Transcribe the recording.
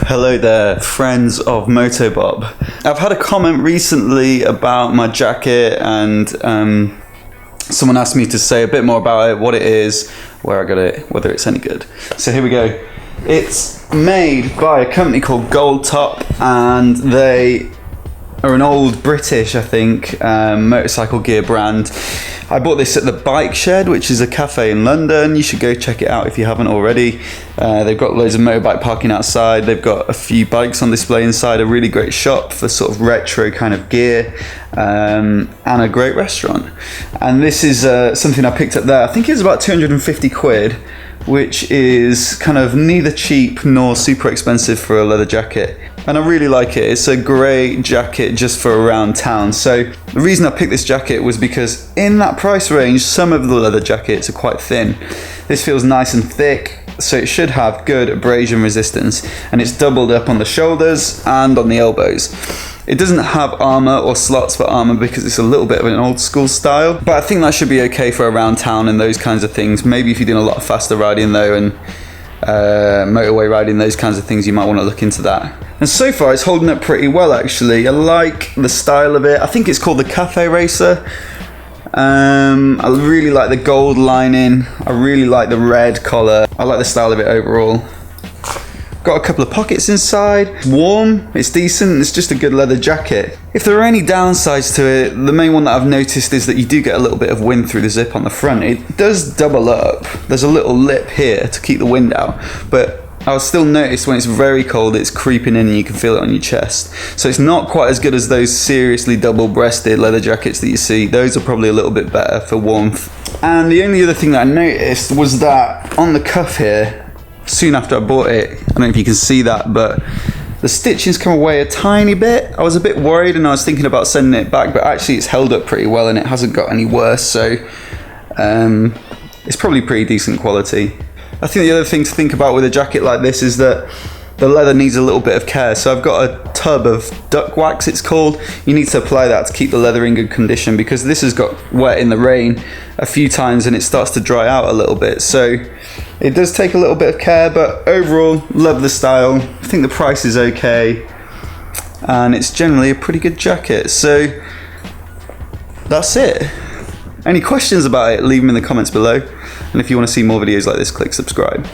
Hello there, friends of MOTOBOB. I've had a comment recently about my jacket and someone asked me to say a bit more about it, what it is, where I got it, whether it's any good. So here we go. It's made by a company called Goldtop, and they are an old British, I think, motorcycle gear brand. I bought this at the Bike Shed, which is a cafe in London. You should go check it out if you haven't already. They've got loads of motorbike parking outside. They've got a few bikes on display inside. A really great shop for sort of retro kind of gear, and a great restaurant. And this is something I picked up there. I think it's about 250 quid, which is kind of neither cheap nor super expensive for a leather jacket. And I really like it. It's a great jacket just for around town. So the reason I picked this jacket was because in that price range, some of the leather jackets are quite thin. This feels nice and thick, so it should have good abrasion resistance. And it's doubled up on the shoulders and on the elbows. It doesn't have armor or slots for armor because it's a little bit of an old school style, but I think that should be okay for around town and those kinds of things. Maybe if you're doing a lot of faster riding though, and motorway riding, those kinds of things, you might want to look into that. And so far it's holding up pretty well actually. I like the style of it. I think it's called the Cafe Racer. I really like the gold lining. I really like the red collar. I like the style of it overall. Got a couple of pockets inside. It's warm, it's decent, it's just a good leather jacket. If there are any downsides to it, the main one that I've noticed is that you do get a little bit of wind through the zip on the front. It does double up. There's a little lip here to keep the wind out, but I'll still notice when it's very cold it's creeping in and you can feel it on your chest. So it's not quite as good as those seriously double-breasted leather jackets that you see. Those are probably a little bit better for warmth. And the only other thing that I noticed was that on the cuff here, soon after I bought it, I don't know if you can see that, but the stitching's come away a tiny bit. I was a bit worried and I was thinking about sending it back, but actually it's held up pretty well and it hasn't got any worse, so it's probably pretty decent quality. I think the other thing to think about with a jacket like this is that the leather needs a little bit of care. So I've got a tub of duck wax, it's called. You need to apply that to keep the leather in good condition because this has got wet in the rain a few times and it starts to dry out a little bit. So it does take a little bit of care, but overall, love the style. I think the price is okay. And it's generally a pretty good jacket. So that's it. Any questions about it, leave them in the comments below. And if you want to see more videos like this, click subscribe.